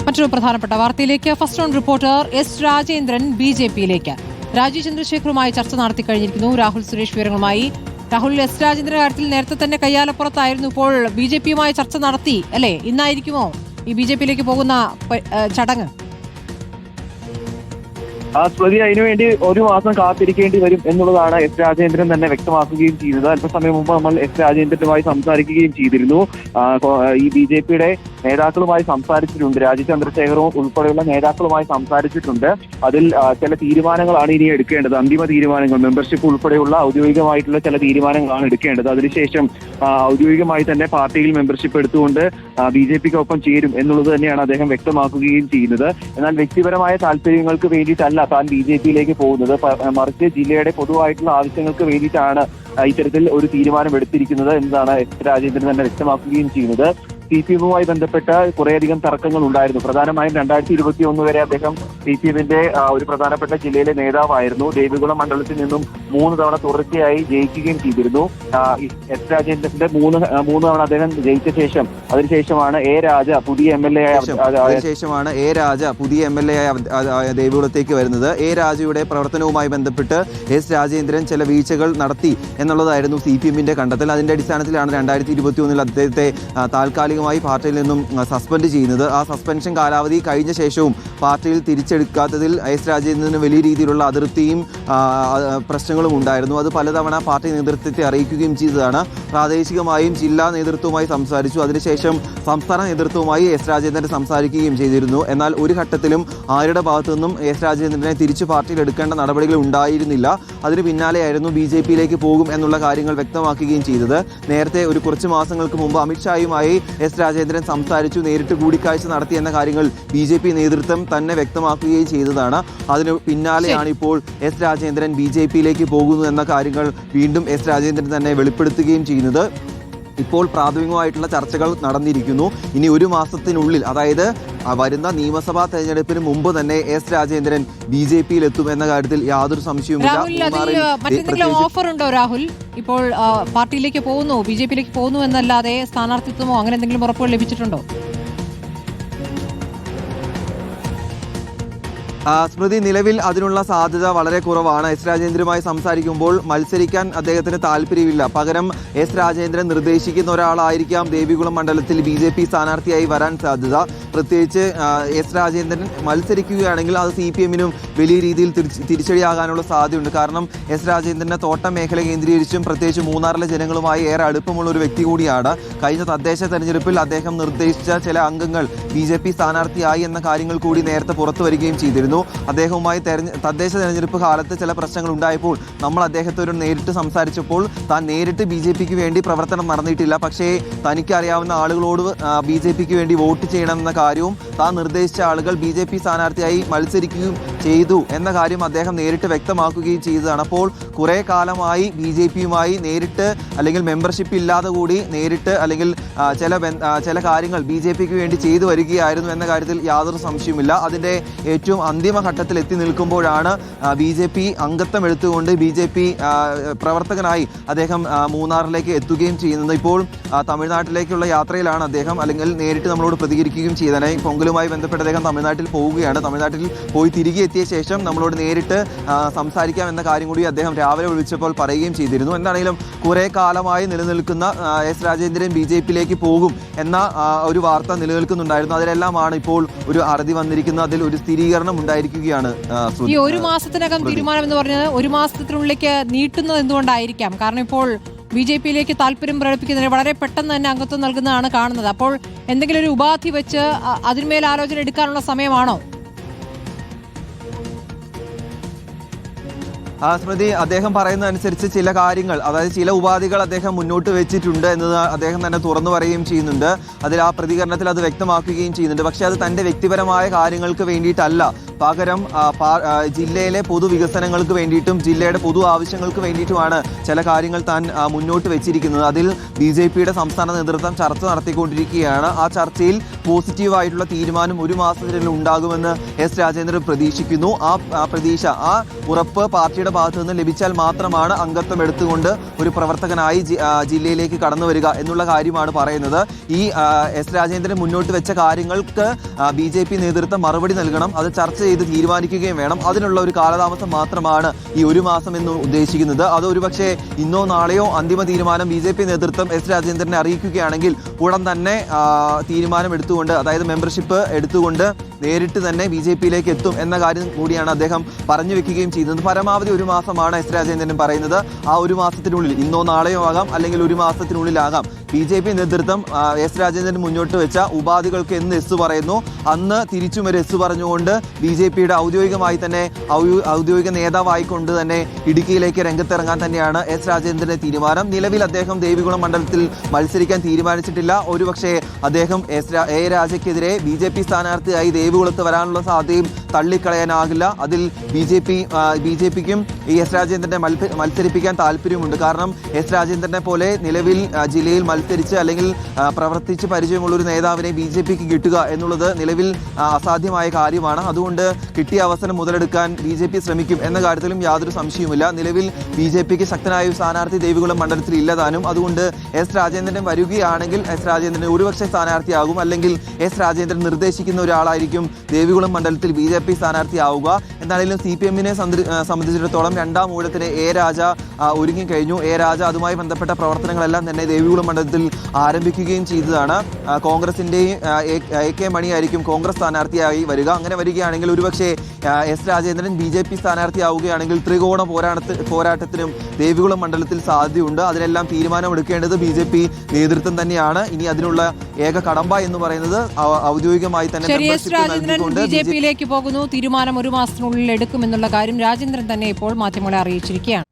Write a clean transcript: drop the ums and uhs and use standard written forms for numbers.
മറ്റൊരു പ്രധാനപ്പെട്ട വാർത്തയിലേക്ക്. First on reporter S Rajendran ബി.ജെ.പിയിലേക്ക്. രാജീവ് ചന്ദ്രശേഖറുമായി ചർച്ച നടത്തി കഴിഞ്ഞിരിക്കുന്നു. രാഹുൽ സുരേഷ് വിവരങ്ങളുമായി. രാഹുൽ, എസ് രാജേന്ദ്രന്റെ കാര്യത്തിൽ നേരത്തെ തന്നെ കയ്യാലപ്പുറത്തായിരുന്നു. ഇപ്പോൾ ബി.ജെ.പിയുമായി ചർച്ച നടത്തി അല്ലേ? ഇന്നായിരിക്കുമോ ഈ ബി.ജെ.പിയിലേക്ക് പോകുന്ന ചടങ്ങ്? സ്മൃതി, അതിനുവേണ്ടി ഒരു മാസം കാത്തിരിക്കേണ്ടി വരും എന്നുള്ളതാണ് എസ് രാജേന്ദ്രൻ തന്നെ വ്യക്തമാക്കുകയും ചെയ്തത്. അല്പസമയം മുമ്പ് നമ്മൾ എസ് രാജേന്ദ്രനുമായി സംസാരിക്കുകയും ചെയ്തിരുന്നു. ഈ ബി.ജെ.പിയുടെ നേതാക്കളുമായി സംസാരിച്ചിട്ടുണ്ട്. രാജീവ് ചന്ദ്രശേഖറും ഉൾപ്പെടെയുള്ള നേതാക്കളുമായി സംസാരിച്ചിട്ടുണ്ട്. അതിൽ ചില തീരുമാനങ്ങളാണ് ഇനി എടുക്കേണ്ടത്. അന്തിമ തീരുമാനങ്ങൾ, മെമ്പർഷിപ്പ് ഉൾപ്പെടെയുള്ള ഔദ്യോഗികമായിട്ടുള്ള ചില തീരുമാനങ്ങളാണ് എടുക്കേണ്ടത്. അതിനുശേഷം ഔദ്യോഗികമായി തന്നെ പാർട്ടിയിൽ മെമ്പർഷിപ്പ് എടുത്തുകൊണ്ട് ബി.ജെ.പിക്കൊപ്പം ചേരും എന്നുള്ളത് തന്നെയാണ് അദ്ദേഹം വ്യക്തമാക്കുകയും ചെയ്യുന്നത്. എന്നാൽ വ്യക്തിപരമായ താല്പര്യങ്ങൾക്ക് വേണ്ടിയിട്ടല്ല താൻ ബി.ജെ.പിയിലേക്ക് പോകുന്നത്, മറിച്ച് ജില്ലയുടെ പൊതുവായിട്ടുള്ള ആവശ്യങ്ങൾക്ക് വേണ്ടിയിട്ടാണ് ഇത്തരത്തിൽ ഒരു തീരുമാനം എടുത്തിരിക്കുന്നത് എന്നതാണ് എസ് രാജേന്ദ്രൻ തന്നെ വ്യക്തമാക്കുകയും ചെയ്യുന്നത്. CPM-വുമായി ബന്ധപ്പെട്ട കുറേയധികം തർക്കങ്ങൾ ഉണ്ടായിരുന്നു. പ്രധാനമായും 2021 വരെ അദ്ദേഹം CPM-ന്റെ ഒരു പ്രധാനപ്പെട്ട ജില്ലയിലെ നേതാവായിരുന്നു. ദേവികുളം മണ്ഡലത്തിൽ നിന്നും 3 തവണ തുടർച്ചയായി ജയിക്കുകയും ചെയ്തിരുന്നു. എസ് രാജേന്ദ്രന്റെ മൂന്ന് തവണ അദ്ദേഹം ജയിച്ച ശേഷം അതിനുശേഷമാണ് എ രാജ പുതിയ MLA ആയ ദേവികുളത്തേക്ക് വരുന്നത്. എ രാജയുടെ പ്രവർത്തനവുമായി ബന്ധപ്പെട്ട് എസ് രാജേന്ദ്രൻ ചില വീഴ്ചകൾ നടത്തി എന്നുള്ളതായിരുന്നു CPM-ന്റെ കണ്ടെത്തൽ. അതിന്റെ അടിസ്ഥാനത്തിലാണ് 2021 അദ്ദേഹത്തെ താൽക്കാലിക പാർട്ടിയിൽ നിന്നും സസ്പെൻഡ് ചെയ്യുന്നത്. ആ സസ്പെൻഷൻ കാലാവധി കഴിഞ്ഞ ശേഷവും പാർട്ടിയിൽ തിരിച്ചെടുക്കാത്തതിൽ എസ് രാജേന്ദ്രന് വലിയ രീതിയിലുള്ള അതൃപ്തിയും പ്രശ്നങ്ങളും ഉണ്ടായിരുന്നു. അത് പലതവണ പാർട്ടി നേതൃത്വത്തെ അറിയിക്കുകയും ചെയ്തതാണ്. പ്രാദേശികമായും ജില്ലാ നേതൃത്വവുമായി സംസാരിച്ചു. അതിനുശേഷം സംസ്ഥാന നേതൃത്വവുമായി എസ് രാജേന്ദ്രൻ സംസാരിക്കുകയും ചെയ്തിരുന്നു. എന്നാൽ ഒരു ഘട്ടത്തിലും ആരുടെ ഭാഗത്തു നിന്നും എസ് രാജേന്ദ്രനെ തിരിച്ചു പാർട്ടിയിൽ എടുക്കേണ്ട നടപടികൾ ഉണ്ടായിരുന്നില്ല. അതിന് പിന്നാലെയായിരുന്നു ബി.ജെ.പിയിലേക്ക് പോകും എന്നുള്ള കാര്യങ്ങൾ വ്യക്തമാക്കുകയും ചെയ്തത്. നേരത്തെ കുറച്ച് മാസങ്ങൾക്ക് മുമ്പ് അമിത്ഷായുമായി എസ് രാജേന്ദ്രൻ സംസാരിച്ചു, നേരിട്ട് കൂടിക്കാഴ്ച നടത്തി എന്ന കാര്യങ്ങൾ ബി.ജെ.പി നേതൃത്വം തന്നെ വ്യക്തമാക്കുകയും ചെയ്തതാണ്. അതിന് പിന്നാലെയാണ് ഇപ്പോൾ എസ് രാജേന്ദ്രൻ ബി.ജെ.പിയിലേക്ക് പോകുന്നു എന്ന കാര്യങ്ങൾ വീണ്ടും എസ് രാജേന്ദ്രൻ തന്നെ വെളിപ്പെടുത്തുകയും ചെയ്യുന്നത്. ഇപ്പോൾ പ്രാഥമികമായിട്ടുള്ള ചർച്ചകൾ നടന്നിരിക്കുന്നു. ഇനി ഒരു മാസത്തിനുള്ളിൽ, അതായത് വരുന്ന നിയമസഭാ തെരഞ്ഞെടുപ്പിന് മുമ്പ് തന്നെ എസ് രാജേന്ദ്രൻ ബി.ജെ.പിയിൽ എത്തും എന്ന കാര്യത്തിൽ യാതൊരു സംശയവുമില്ല. ഓഫർ ഉണ്ടോ രാഹുൽ? ഇപ്പോൾ പാർട്ടിയിലേക്ക് പോകുന്നു, ബി.ജെ.പിയിലേക്ക് പോകുന്നു എന്നല്ലാതെ സ്ഥാനാർത്ഥിത്വമോ അങ്ങനെ എന്തെങ്കിലും ഉറപ്പുകൾ ലഭിച്ചിട്ടുണ്ടോ? സ്മൃതി, നിലവിൽ അതിനുള്ള സാധ്യത വളരെ കുറവാണ്. എസ് രാജേന്ദ്രനുമായി സംസാരിക്കുമ്പോൾ മത്സരിക്കാൻ അദ്ദേഹത്തിന് താല്പര്യമില്ല. പകരം എസ് രാജേന്ദ്രൻ നിർദ്ദേശിക്കുന്ന ഒരാളായിരിക്കാം ദേവികുളം മണ്ഡലത്തിൽ ബി.ജെ.പി സ്ഥാനാർത്ഥിയായി വരാൻ സാധ്യത. പ്രത്യേകിച്ച് എസ് രാജേന്ദ്രൻ മത്സരിക്കുകയാണെങ്കിൽ അത് CPM-നും വലിയ രീതിയിൽ തിരിച്ചടിയാകാനുള്ള സാധ്യതയുണ്ട്. കാരണം എസ് രാജേന്ദ്രന്റെ തോട്ടം മേഖല കേന്ദ്രീകരിച്ചും പ്രത്യേകിച്ച് മൂന്നാറിലെ ജനങ്ങളുമായി ഏറെ അടുപ്പമുള്ള ഒരു വ്യക്തി കൂടിയാണ്. കഴിഞ്ഞ തദ്ദേശ തെരഞ്ഞെടുപ്പിൽ അദ്ദേഹം നിർദ്ദേശിച്ച ചില അംഗങ്ങൾ ബി.ജെ.പി സ്ഥാനാർത്ഥിയായി എന്ന കാര്യങ്ങൾ കൂടി നേരത്തെ പുറത്തു വരികയും ചെയ്തിരുന്നു. അദ്ദേഹവുമായി തദ്ദേശ തെരഞ്ഞെടുപ്പ് കാലത്ത് ചില പ്രശ്നങ്ങൾ ഉണ്ടായപ്പോൾ നമ്മൾ അദ്ദേഹത്തോട് നേരിട്ട് സംസാരിച്ചപ്പോൾ താൻ നേരിട്ട് ബി.ജെ.പിക്ക് വേണ്ടി പ്രവർത്തനം നടന്നിട്ടില്ല, പക്ഷേ തനിക്ക് അറിയാവുന്ന ആളുകളോട് ബി.ജെ.പിക്ക് വേണ്ടി വോട്ട് ചെയ്യണമെന്ന കാര്യവും താൻ നിർദ്ദേശിച്ച ആളുകൾ ബി.ജെ.പി സ്ഥാനാർത്ഥിയായി മത്സരിക്കുകയും ചെയ്തു എന്ന കാര്യം അദ്ദേഹം നേരിട്ട് വ്യക്തമാക്കുകയും ചെയ്തതാണ്. അപ്പോൾ കുറേ കാലമായി ബി.ജെ.പിയുമായി നേരിട്ട് അല്ലെങ്കിൽ മെമ്പർഷിപ്പ് ഇല്ലാതെ കൂടി നേരിട്ട് അല്ലെങ്കിൽ ചില കാര്യങ്ങൾ ബി.ജെ.പിക്ക് വേണ്ടി ചെയ്തു വരികയായിരുന്നു എന്ന കാര്യത്തിൽ യാതൊരു സംശയവുമില്ല. അതിൻ്റെ ഏറ്റവും അന്തിമഘട്ടത്തിൽ എത്തി നിൽക്കുമ്പോഴാണ് ബി.ജെ.പി അംഗത്വം എടുത്തുകൊണ്ട് ബി.ജെ.പി പ്രവർത്തകനായി അദ്ദേഹം മൂന്നാറിലേക്ക് എത്തുകയും ചെയ്യുന്നത്. ഇപ്പോൾ തമിഴ്നാട്ടിലേക്കുള്ള യാത്രയിലാണ് അദ്ദേഹം, അല്ലെങ്കിൽ നേരിട്ട് നമ്മളോട് പ്രതികരിക്കുകയും ചെയ്തതിനായി പൊങ്കലുമായി ബന്ധപ്പെട്ട് അദ്ദേഹം തമിഴ്നാട്ടിൽ പോവുകയാണ്. തമിഴ്നാട്ടിൽ പോയി തിരികെ എത്തിയ ശേഷം നമ്മളോട് നേരിട്ട് സംസാരിക്കാം എന്ന കാര്യം കൂടി അദ്ദേഹം രാവിലെ വിളിച്ചപ്പോൾ പറയുകയും ചെയ്തിരുന്നു. എന്താണെങ്കിലും കുറേ കാലമായി നിലനിൽക്കുന്ന എസ് രാജേന്ദ്രൻ ബി.ജെ.പിയിലേക്ക് പോകും എന്ന ഒരു വാർത്ത നിലനിൽക്കുന്നുണ്ടായിരുന്നു. അതിലെല്ലാമാണ് ഇപ്പോൾ ഒരു അറുതി വന്നിരിക്കുന്നത്. അതിൽ ഒരു സ്ഥിരീകരണം ഉണ്ടായിരിക്കുകയാണ്. ഈ ഒരു മാസത്തിനകം തീരുമാനം എന്ന് പറഞ്ഞത് ഒരു മാസത്തിനുള്ളിലേക്ക് നീട്ടുന്നത് എന്തുകൊണ്ടായിരിക്കാം? കാരണം ഇപ്പോൾ ബി.ജെ.പിയിലേക്ക് താല്പര്യം പ്രകടിപ്പിക്കുന്നതിന് വളരെ പെട്ടെന്ന് തന്നെ അംഗത്വം നൽകുന്നതാണ് കാണുന്നത്. അപ്പോൾ എന്തെങ്കിലും ഒരു ഉപാധി വെച്ച് അതിന്മേൽ ആലോചന എടുക്കാനുള്ള സമയമാണോ? സ്മൃതി, അദ്ദേഹം പറയുന്ന അനുസരിച്ച് ചില കാര്യങ്ങൾ, അതായത് ചില ഉപാധികൾ അദ്ദേഹം മുന്നോട്ട് വെച്ചിട്ടുണ്ട് എന്നത് അദ്ദേഹം തന്നെ തുറന്നു പറയുകയും ചെയ്യുന്നുണ്ട്. അതിൽ ആ പ്രതികരണത്തിൽ അത് വ്യക്തമാക്കുകയും ചെയ്യുന്നുണ്ട്. പക്ഷേ അത് തൻ്റെ വ്യക്തിപരമായ കാര്യങ്ങൾക്ക് വേണ്ടിയിട്ടല്ല, പകരം ജില്ലയിലെ പൊതുവികസനങ്ങൾക്ക് വേണ്ടിയിട്ടും ജില്ലയുടെ പൊതു ആവശ്യങ്ങൾക്ക് വേണ്ടിയിട്ടുമാണ് ചില കാര്യങ്ങൾ താൻ മുന്നോട്ട് വെച്ചിരിക്കുന്നത്. അതിൽ BJPയുടെ സംസ്ഥാന നേതൃത്വം ചർച്ച നടത്തിക്കൊണ്ടിരിക്കുകയാണ്. ആ ചർച്ചയിൽ പോസിറ്റീവായിട്ടുള്ള തീരുമാനം ഒരു മാസത്തിനുള്ളിൽ ഉണ്ടാകുമെന്ന് എസ് രാജേന്ദ്രൻ പ്രതീക്ഷിക്കുന്നു. ആ പ്രതീക്ഷ, ആ ഉറപ്പ് പാർട്ടിയുടെ ഭാഗത്തു നിന്ന് ലഭിച്ചാൽ മാത്രമാണ് അംഗത്വം എടുത്തുകൊണ്ട് ഒരു പ്രവർത്തകനായി ജില്ലയിലേക്ക് കടന്നു വരിക എന്നുള്ള കാര്യമാണ് പറയുന്നത്. ഈ എസ് രാജേന്ദ്രൻ മുന്നോട്ട് വെച്ച കാര്യങ്ങൾക്ക് BJP നേതൃത്വം മറുപടി നൽകണം. അത് ചർച്ച ചെയ്ത് തീരുമാനിക്കുകയും വേണം. അതിനുള്ള ഒരു കാലതാമസം മാത്രമാണ് ഈ ഒരു മാസം എന്ന് ഉദ്ദേശിക്കുന്നത്. അത് ഒരുപക്ഷെ ഇന്നോ നാളെയോ അന്തിമ തീരുമാനം BJP നേതൃത്വം എസ് രാജേന്ദ്രനെ അറിയിക്കുകയാണെങ്കിൽ ഉടൻ തന്നെ തീരുമാനം എടുത്തുകൊണ്ട്, അതായത് മെമ്പർഷിപ്പ് എടുത്തുകൊണ്ട് നേരിട്ട് തന്നെ BJPയിലേക്ക് എത്തും എന്ന കാര്യം കൂടിയാണ് അദ്ദേഹം പറഞ്ഞു വെക്കുകയും ചെയ്യുന്നത്. പരമാവധി ഒരു മാസമാണ് എസ് രാജേന്ദ്രൻ പറയുന്നത്. ആ ഒരു മാസത്തിനുള്ളിൽ, ഇന്നോ നാളെയോ ആകാം, അല്ലെങ്കിൽ ഒരു മാസത്തിനുള്ളിലാകാം. BJP നേതൃത്വം എസ് രാജേന്ദ്രൻ മുന്നോട്ട് വെച്ച ഉപാധികൾക്ക് എന്ന് എസ് പറയുന്നു, അന്ന് തിരിച്ചും ഒരു എസ് പറഞ്ഞുകൊണ്ട് BJPയുടെ ഔദ്യോഗികമായി തന്നെ ഔദ്യോഗിക നേതാവായിക്കൊണ്ട് തന്നെ ഇടുക്കിയിലേക്ക് രംഗത്തിറങ്ങാൻ തന്നെയാണ് എസ് രാജേന്ദ്രന്റെ തീരുമാനം. നിലവിൽ അദ്ദേഹം ദേവികുളം മണ്ഡലത്തിൽ മത്സരിക്കാൻ തീരുമാനിച്ചിട്ടില്ല. ഒരുപക്ഷെ അദ്ദേഹം എ രാജയ്ക്കെതിരെ BJP സ്ഥാനാർത്ഥിയായി ദേവികുളത്ത് വരാനുള്ള സാധ്യതയും തള്ളിക്കളയാനാകില്ല. അതിൽ BJPക്കും ഈ എസ് രാജേന്ദ്രനെ മത്സരിപ്പിക്കാൻ താല്പര്യമുണ്ട്. കാരണം എസ് രാജേന്ദ്രനെ പോലെ നിലവിൽ ജില്ലയിൽ മത്സരിച്ച് അല്ലെങ്കിൽ പ്രവർത്തിച്ച് പരിചയമുള്ള ഒരു നേതാവിനെ BJPക്ക് കിട്ടുക എന്നുള്ളത് നിലവിൽ അസാധ്യമായ കാര്യമാണ്. അതുകൊണ്ട് കിട്ടിയ അവസരം മുതലെടുക്കാൻ BJP ശ്രമിക്കും എന്ന കാര്യത്തിലും യാതൊരു സംശയവുമില്ല. നിലവിൽ BJPക്ക് ശക്തനായ ഒരു സ്ഥാനാർത്ഥി ദേവികുളം മണ്ഡലത്തിൽ ഇല്ലതാനും. അതുകൊണ്ട് എസ് രാജേന്ദ്രൻ വരികയാണെങ്കിൽ എസ് രാജേന്ദ്രൻ ഒരുപക്ഷെ സ്ഥാനാർത്ഥിയാകും, അല്ലെങ്കിൽ എസ് രാജേന്ദ്രൻ നിർദ്ദേശിക്കുന്ന ഒരാളായിരിക്കും ദേവികുളം മണ്ഡലത്തിൽ BJP സ്ഥാനാർത്ഥിയാവുക. എന്നാലും CPM-നെ സംബന്ധിച്ചിടത്തോളം രണ്ടാം ഊഴത്തിന് എ രാജ ഒരുങ്ങിക്കഴിഞ്ഞു. എ രാജ അതുമായി ബന്ധപ്പെട്ട പ്രവർത്തനങ്ങളെല്ലാം തന്നെ ദേവികുളം മണ്ഡലത്തിൽ ആരംഭിക്കുകയും ചെയ്തതാണ്. കോൺഗ്രസിൻ്റെയും AK മണിയായിരിക്കും കോൺഗ്രസ് സ്ഥാനാർത്ഥിയായി വരിക. അങ്ങനെ വരികയാണെങ്കിൽ ഒരുപക്ഷെ എസ് രാജേന്ദ്രൻ BJP സ്ഥാനാർത്ഥിയാവുകയാണെങ്കിൽ ത്രികോണ പോരാട്ടത്തിനും ദേവികുളം മണ്ഡലത്തിൽ സാധ്യതയുണ്ട്. അതിനെല്ലാം തീരുമാനമെടുക്കേണ്ടത് BJP നേതൃത്വം തന്നെയാണ്. ഇനി അതിനുള്ള ഏക കടമ്പ എന്ന് പറയുന്നത് ഔദ്യോഗികമായി തന്നെ BJPയിലേക്ക് പോകുന്നു. തീരുമാനം ഒരു മാസത്തിനുള്ളിൽ എടുക്കുമെന്നുള്ള കാര്യം രാജേന്ദ്രൻ തന്നെ ഇപ്പോൾ മാധ്യമങ്ങളെ അറിയിച്ചിരിക്കുകയാണ്.